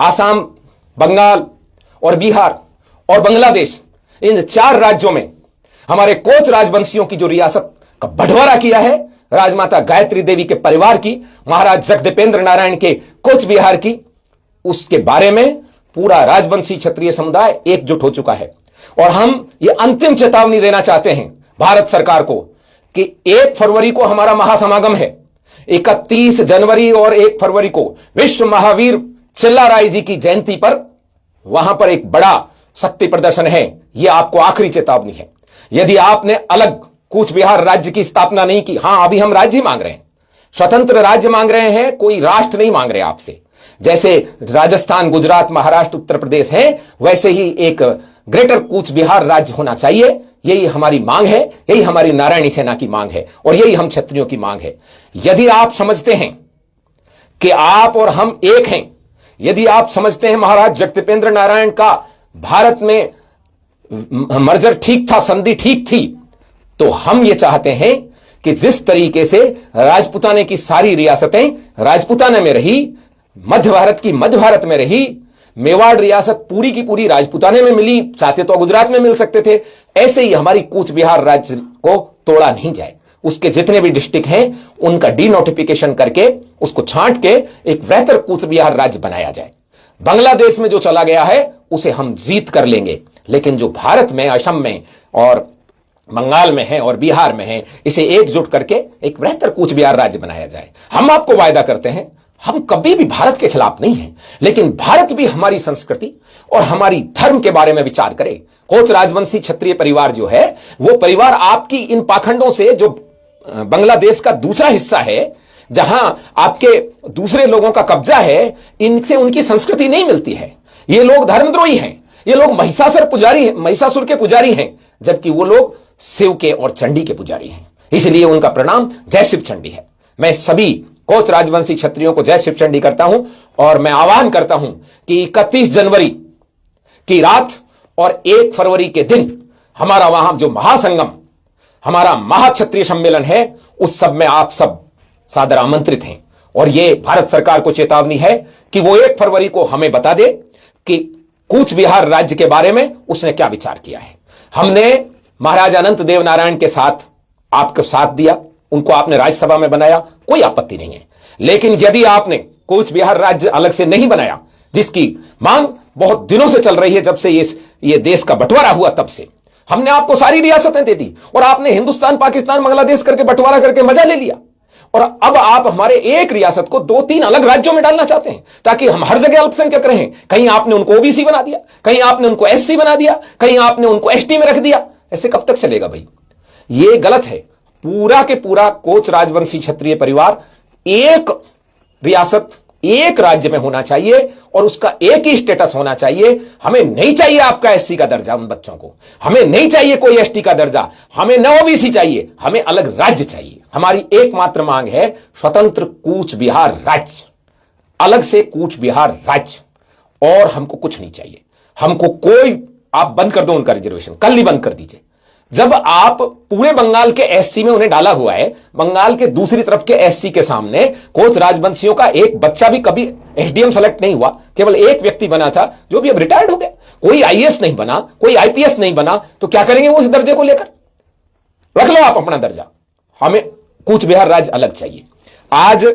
आसाम, बंगाल और बिहार और बांग्लादेश, इन 4 राज्यों में हमारे कोच राजवंशियों की जो रियासत का बंटवारा किया है, राजमाता गायत्री देवी के परिवार की, महाराज जगदीपेंद्र नारायण के कोच बिहार की, उसके बारे में पूरा राजवंशी क्षत्रिय समुदाय एकजुट हो चुका है। और हम ये अंतिम चेतावनी देना चाहते हैं भारत सरकार को कि 1 फरवरी को हमारा महासमागम है। 31 जनवरी और 1 फरवरी को विश्व महावीर चिल्लाराय जी की जयंती पर वहां पर एक बड़ा शक्ति प्रदर्शन है। यह आपको आखिरी चेतावनी है। यदि आपने अलग कूच बिहार राज्य की स्थापना नहीं की, हां अभी हम राज्य ही मांग रहे हैं, स्वतंत्र राज्य मांग रहे हैं, कोई राष्ट्र नहीं मांग रहे आपसे। जैसे राजस्थान, गुजरात, महाराष्ट्र, उत्तर प्रदेश है, वैसे ही एक ग्रेटर कूच बिहार राज्य होना चाहिए। यही हमारी मांग है, यही हमारी नारायणी सेना की मांग है और यही हम क्षत्रियों की मांग है। यदि आप समझते हैं कि आप और हम एक हैं, यदि आप समझते हैं महाराज जगदीपेंद्र नारायण का भारत में मर्जर ठीक था, संधि ठीक थी, तो हम ये चाहते हैं कि जिस तरीके से राजपूताने की सारी रियासतें राजपूताने में रही, मध्य भारत की मध्य भारत में रही, मेवाड़ रियासत पूरी की पूरी राजपूताने में मिली, चाहते तो गुजरात में मिल सकते थे, ऐसे ही हमारी कूच बिहार राज्य को तोड़ा नहीं जाए। उसके जितने भी डिस्ट्रिक्ट हैं उनका डीनोटिफिकेशन करके उसको छांट के एक बेहतर कूच बिहार राज्य बनाया जाए। बांग्लादेश में जो चला गया है उसे हम जीत कर लेंगे, लेकिन जो भारत में, असम में और बंगाल में है और बिहार में है, इसे एकजुट करके एक बेहतर कूच बिहार राज्य बनाया जाए। हम आपको वायदा करते हैं, हम कभी भी भारत के खिलाफ नहीं हैं, लेकिन भारत भी हमारी संस्कृति और हमारी धर्म के बारे में विचार करे। कोच राजवंशी क्षत्रिय परिवार जो है, वो परिवार आपकी इन पाखंडों से, जो बांग्लादेश का दूसरा हिस्सा है जहां आपके दूसरे लोगों का कब्जा है, इनसे उनकी संस्कृति नहीं मिलती है। ये लोग धर्मद्रोही हैं, ये लोग महिषासुर के पुजारी हैं, जबकि वो लोग शिव के और चंडी के पुजारी हैं। इसलिए उनका प्रणाम जय शिव चंडी है। मैं सभी कोच राजवंशी क्षत्रियों को जय शिव चंडी करता हूं और मैं आह्वान करता हूं कि 31 जनवरी की रात और 1 फरवरी के दिन हमारा वहां जो महासंगम, हमारा महाक्षत्रिय सम्मेलन है, उस सब में आप सब सादर आमंत्रित हैं। और यह भारत सरकार को चेतावनी है कि वो 1 फरवरी को हमें बता दे कि कूच बिहार राज्य के बारे में उसने क्या विचार किया है। हमने महाराज अनंत देव नारायण के साथ आपको साथ दिया, उनको आपने राज्यसभा में बनाया, कोई आपत्ति नहीं है। लेकिन यदि आपने कूच बिहार राज्य अलग से नहीं बनाया, जिसकी मांग बहुत दिनों से चल रही है, जब से ये देश का बंटवारा हुआ तब से, हमने आपको सारी रियासतें दे दी और आपने हिंदुस्तान, पाकिस्तान, बांग्लादेश करके बंटवारा करके मजा ले लिया। और अब आप हमारे एक रियासत को 2-3 अलग राज्यों में डालना चाहते हैं ताकि हम हर जगह अल्पसंख्यक रहें। कहीं आपने उनको ओबीसी बना दिया, कहीं आपने उनको एससी बना दिया, कहीं आपने उनको एसटी में रख दिया। ऐसे कब तक चलेगा भाई? ये गलत है। पूरा के पूरा कोच राजवंशी क्षत्रिय परिवार एक रियासत, एक राज्य में होना चाहिए और उसका एक ही स्टेटस होना चाहिए। हमें नहीं चाहिए आपका एससी का दर्जा उन बच्चों को, हमें नहीं चाहिए कोई एसटी का दर्जा, हमें न ओबीसी चाहिए, हमें अलग राज्य चाहिए। हमारी एकमात्र मांग है स्वतंत्र कूच बिहार राज्य, अलग से कूच बिहार राज्य, और हमको कुछ नहीं चाहिए। हमको कोई, आप बंद कर दो उनका रिजर्वेशन, कल ही बंद कर दीजिए। जब आप पूरे बंगाल के एससी में उन्हें डाला हुआ है, बंगाल के दूसरी तरफ के एससी के सामने कोच राजवंशियों का एक बच्चा भी कभी एसडीएम सेलेक्ट नहीं हुआ, केवल एक व्यक्ति बना था जो भी अब रिटायर्ड हो गया। कोई आईएएस नहीं बना, कोई आईपीएस नहीं बना, तो क्या करेंगे वो उस दर्जे को लेकर? रख लो आप अपना दर्जा, हमें कूच बिहार राज्य अलग चाहिए। आज